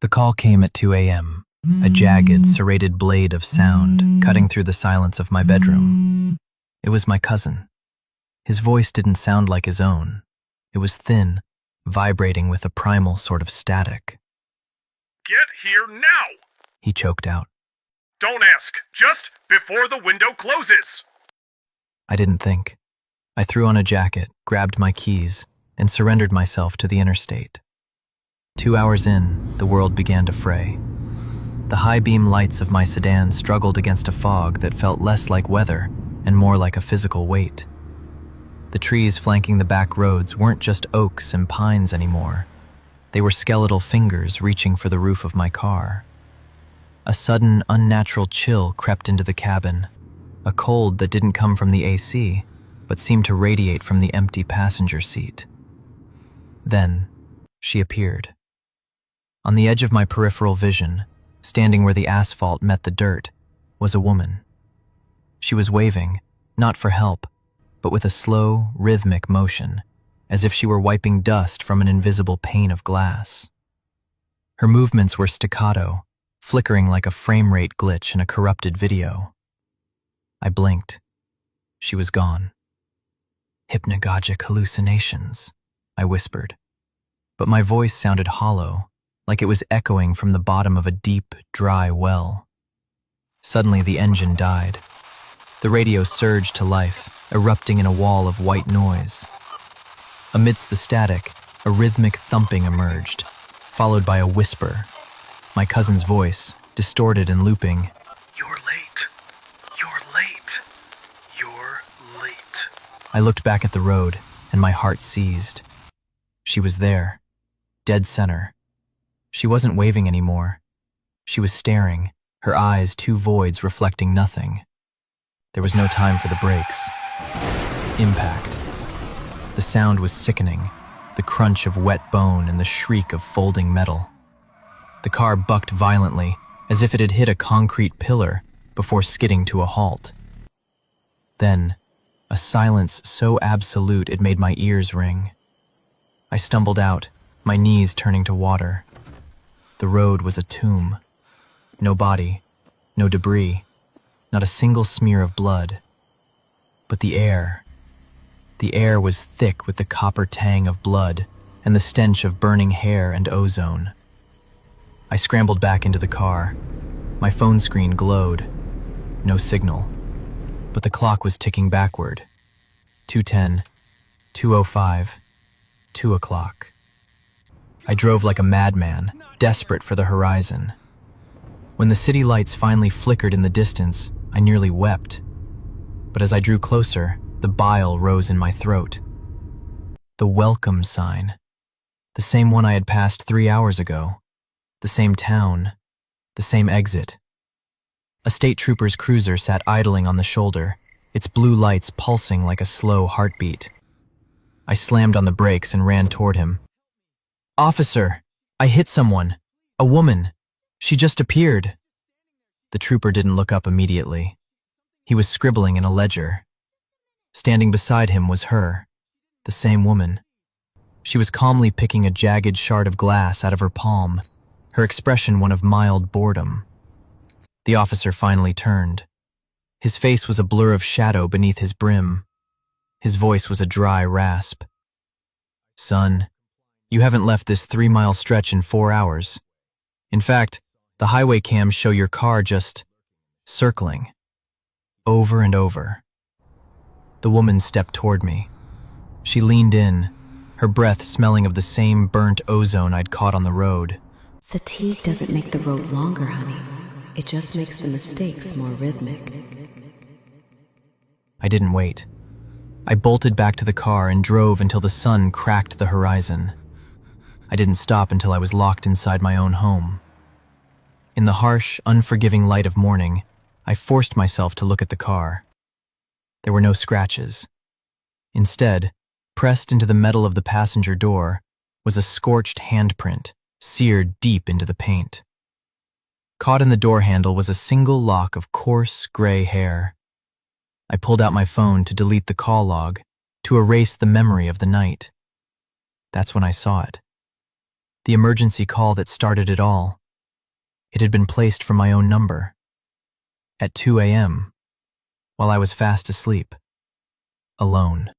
The call came at 2 a.m., a jagged, serrated blade of sound cutting through the silence of my bedroom. It was my cousin. His voice didn't sound like his own. It was thin, vibrating with a primal sort of static. "Get here now!" He choked out. "Don't ask, just before the window closes!" I didn't think. I threw on a jacket, grabbed my keys, and surrendered myself to the interstate. 2 hours in, the world began to fray. The high-beam lights of my sedan struggled against a fog that felt less like weather and more like a physical weight. The trees flanking the back roads weren't just oaks and pines anymore. They were skeletal fingers reaching for the roof of my car. A sudden, unnatural chill crept into the cabin, a cold that didn't come from the AC, but seemed to radiate from the empty passenger seat. Then, she appeared. On the edge of my peripheral vision, standing where the asphalt met the dirt, was a woman. She was waving, not for help, but with a slow, rhythmic motion, as if she were wiping dust from an invisible pane of glass. Her movements were staccato, flickering like a frame rate glitch in a corrupted video. I blinked. She was gone. "Hypnagogic hallucinations," I whispered. But my voice sounded hollow, like it was echoing from the bottom of a deep, dry well. Suddenly the engine died. The radio surged to life, erupting in a wall of white noise. Amidst the static, a rhythmic thumping emerged, followed by a whisper. My cousin's voice, distorted and looping. "You're late. You're late. You're late." I looked back at the road, and my heart seized. She was there, dead center. She wasn't waving anymore. She was staring, her eyes two voids reflecting nothing. There was no time for the brakes. Impact. The sound was sickening, the crunch of wet bone and the shriek of folding metal. The car bucked violently, as if it had hit a concrete pillar before skidding to a halt. Then, a silence so absolute it made my ears ring. I stumbled out, my knees turning to water. The road was a tomb. No body, no debris, not a single smear of blood. But the air was thick with the copper tang of blood and the stench of burning hair and ozone. I scrambled back into the car. My phone screen glowed. No signal. But the clock was ticking backward. 2:10, 2:05, 2 o'clock. I drove like a madman, desperate for the horizon. When the city lights finally flickered in the distance, I nearly wept. But as I drew closer, the bile rose in my throat. The welcome sign. The same one I had passed 3 hours ago. The same town. The same exit. A state trooper's cruiser sat idling on the shoulder, its blue lights pulsing like a slow heartbeat. I slammed on the brakes and ran toward him. "Officer, I hit someone. A woman. She just appeared." The trooper didn't look up immediately. He was scribbling in a ledger. Standing beside him was her, the same woman. She was calmly picking a jagged shard of glass out of her palm, her expression one of mild boredom. The officer finally turned. His face was a blur of shadow beneath his brim. His voice was a dry rasp. "Son, you haven't left this 3-mile stretch in 4 hours. In fact, the highway cams show your car just circling. Over and over." The woman stepped toward me. She leaned in, her breath smelling of the same burnt ozone I'd caught on the road. "Fatigue doesn't make the road longer, honey. It just makes the mistakes more rhythmic." I didn't wait. I bolted back to the car and drove until the sun cracked the horizon. I didn't stop until I was locked inside my own home. In the harsh, unforgiving light of morning, I forced myself to look at the car. There were no scratches. Instead, pressed into the metal of the passenger door, was a scorched handprint, seared deep into the paint. Caught in the door handle was a single lock of coarse, gray hair. I pulled out my phone to delete the call log, to erase the memory of the night. That's when I saw it. The emergency call that started it all. It had been placed from my own number. At 2 a.m., while I was fast asleep. Alone.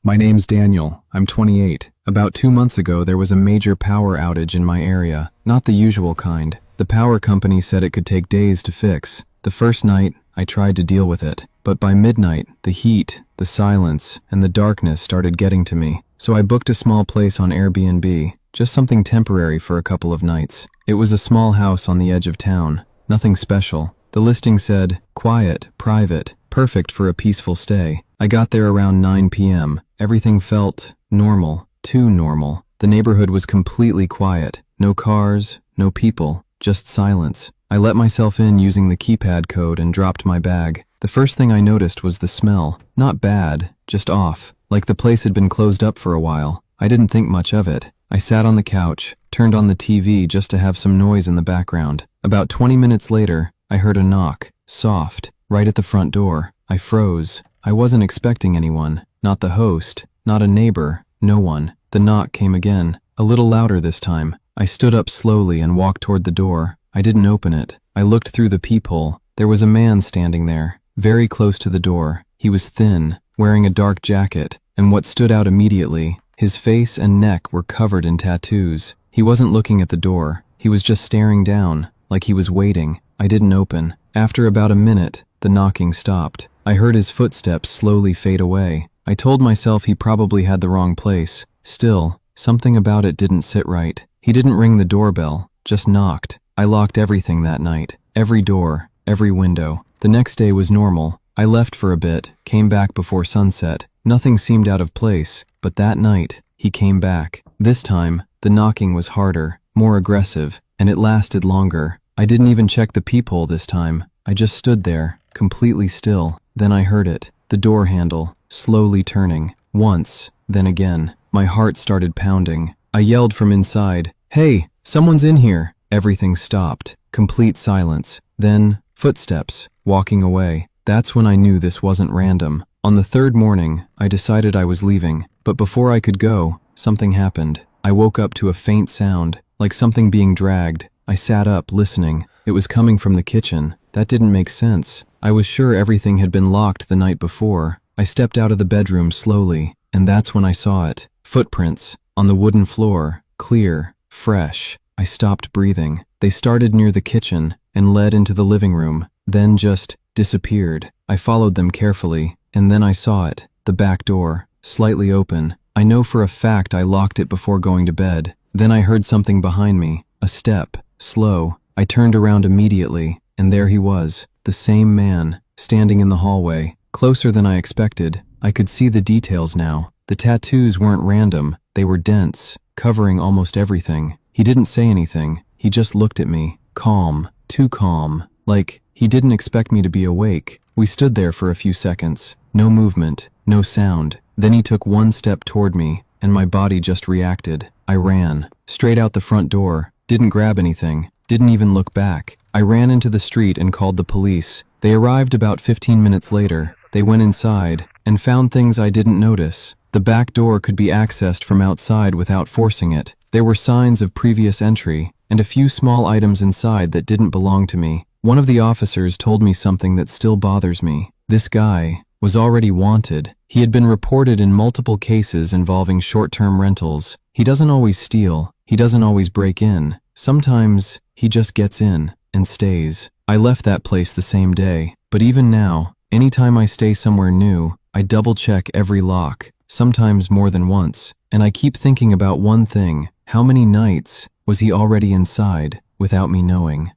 My name's Daniel. I'm 28. About 2 months ago, there was a major power outage in my area. Not the usual kind. The power company said it could take days to fix. The first night, I tried to deal with it. But by midnight, the heat, the silence, and the darkness started getting to me. So I booked a small place on Airbnb, just something temporary for a couple of nights. It was a small house on the edge of town. Nothing special. The listing said, quiet, private, perfect for a peaceful stay. I got there around 9 p.m. Everything felt normal, too normal. The neighborhood was completely quiet. No cars, no people, just silence. I let myself in using the keypad code and dropped my bag. The first thing I noticed was the smell. Not bad, just off, like the place had been closed up for a while. I didn't think much of it. I sat on the couch, turned on the TV just to have some noise in the background. About 20 minutes later, I heard a knock, soft, right at the front door. I froze. I wasn't expecting anyone. Not the host, not a neighbor, no one. The knock came again, a little louder this time. I stood up slowly and walked toward the door. I didn't open it. I looked through the peephole. There was a man standing there, very close to the door. He was thin, wearing a dark jacket, and what stood out immediately, his face and neck were covered in tattoos. He wasn't looking at the door. He was just staring down, like he was waiting. I didn't open. After about a minute, the knocking stopped. I heard his footsteps slowly fade away. I told myself he probably had the wrong place. Still, something about it didn't sit right. He didn't ring the doorbell, just knocked. I locked everything that night. Every door, every window. The next day was normal. I left for a bit, came back before sunset. Nothing seemed out of place, but that night, he came back. This time, the knocking was harder, more aggressive, and it lasted longer. I didn't even check the peephole this time. I just stood there, completely still. Then I heard it, the door handle, slowly turning. Once, then again. My heart started pounding. I yelled from inside, "Hey, someone's in here!" Everything stopped. Complete silence. Then, footsteps, walking away. That's when I knew this wasn't random. On the third morning, I decided I was leaving. But before I could go, something happened. I woke up to a faint sound, like something being dragged. I sat up, listening. It was coming from the kitchen. That didn't make sense. I was sure everything had been locked the night before. I stepped out of the bedroom slowly, and that's when I saw it. Footprints, on the wooden floor, clear, fresh. I stopped breathing. They started near the kitchen and led into the living room, then just disappeared. I followed them carefully, and then I saw it, the back door, slightly open. I know for a fact I locked it before going to bed. Then I heard something behind me, a step, slow. I turned around immediately, and there he was, the same man, standing in the hallway, closer than I expected. I could see the details now. The tattoos weren't random, they were dense, covering almost everything. He didn't say anything, he just looked at me, calm, too calm, like he didn't expect me to be awake. We stood there for a few seconds, no movement, no sound. Then he took one step toward me, and my body just reacted. I ran, straight out the front door, didn't grab anything, didn't even look back. I ran into the street and called the police. They arrived about 15 minutes later. They went inside and found things I didn't notice. The back door could be accessed from outside without forcing it. There were signs of previous entry and a few small items inside that didn't belong to me. One of the officers told me something that still bothers me. This guy was already wanted. He had been reported in multiple cases involving short-term rentals. He doesn't always steal. He doesn't always break in. Sometimes he just gets in and stays. I left that place the same day, but even now, anytime I stay somewhere new, I double-check every lock, sometimes more than once, and I keep thinking about one thing: how many nights was he already inside without me knowing?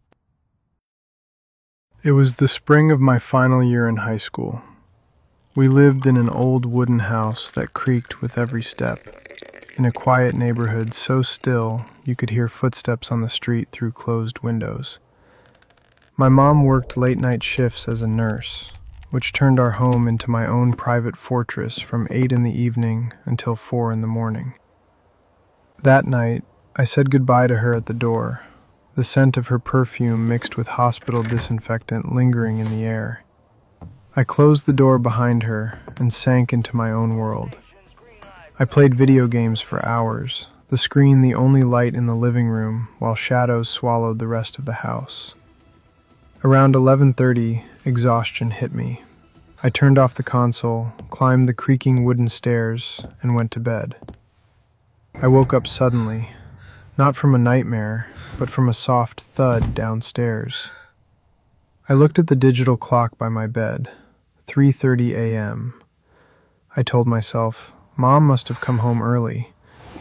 It was the spring of my final year in high school. We lived in an old wooden house that creaked with every step, in a quiet neighborhood so still you could hear footsteps on the street through closed windows. My mom worked late-night shifts as a nurse, which turned our home into my own private fortress from 8 in the evening until 4 in the morning. That night, I said goodbye to her at the door, the scent of her perfume mixed with hospital disinfectant lingering in the air. I closed the door behind her and sank into my own world. I played video games for hours, the screen the only light in the living room, while shadows swallowed the rest of the house. Around 11:30, exhaustion hit me. I turned off the console, climbed the creaking wooden stairs, and went to bed. I woke up suddenly, not from a nightmare, but from a soft thud downstairs. I looked at the digital clock by my bed, 3:30 a.m. I told myself, Mom must have come home early,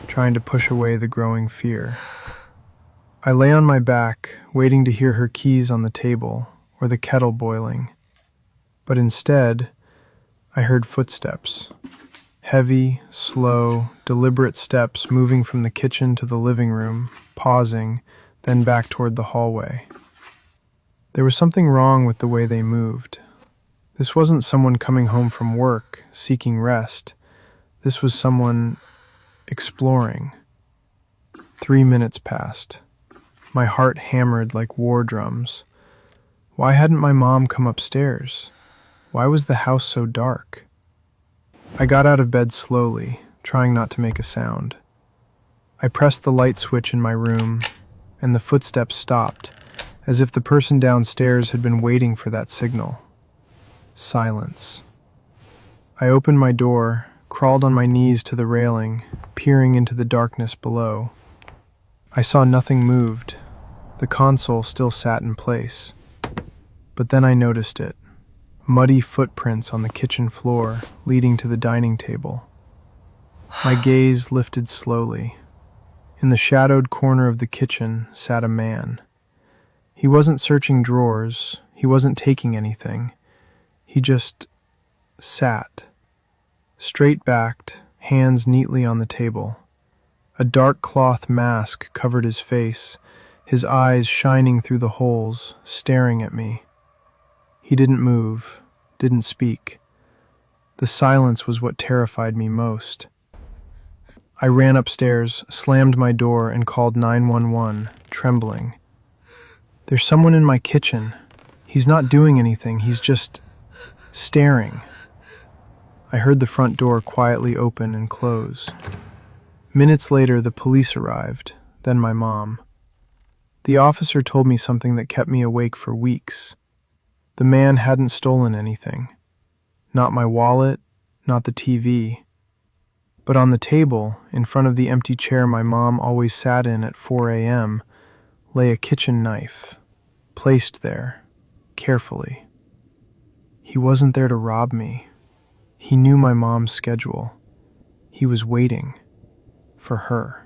trying to push away the growing fear. I lay on my back, waiting to hear her keys on the table or the kettle boiling. But instead, I heard footsteps. Heavy, slow, deliberate steps moving from the kitchen to the living room, pausing, then back toward the hallway. There was something wrong with the way they moved. This wasn't someone coming home from work, seeking rest. This was someone exploring. 3 minutes passed. My heart hammered like war drums. Why hadn't my mom come upstairs? Why was the house so dark? I got out of bed slowly, trying not to make a sound. I pressed the light switch in my room, and the footsteps stopped, as if the person downstairs had been waiting for that signal. Silence. I opened my door, crawled on my knees to the railing, peering into the darkness below. I saw nothing moved. The console still sat in place. But then I noticed it. Muddy footprints on the kitchen floor leading to the dining table. My gaze lifted slowly. In the shadowed corner of the kitchen sat a man. He wasn't searching drawers. He wasn't taking anything. He just sat. Straight-backed, hands neatly on the table. A dark cloth mask covered his face, his eyes shining through the holes, staring at me. He didn't move, didn't speak. The silence was what terrified me most. I ran upstairs, slammed my door, and called 911, trembling. There's someone in my kitchen. He's not doing anything, he's just staring. I heard the front door quietly open and close. Minutes later, the police arrived, then my mom. The officer told me something that kept me awake for weeks. The man hadn't stolen anything. Not my wallet, not the TV. But on the table, in front of the empty chair my mom always sat in at 4 a.m., lay a kitchen knife, placed there, carefully. He wasn't there to rob me. He knew my mom's schedule. He was waiting for her.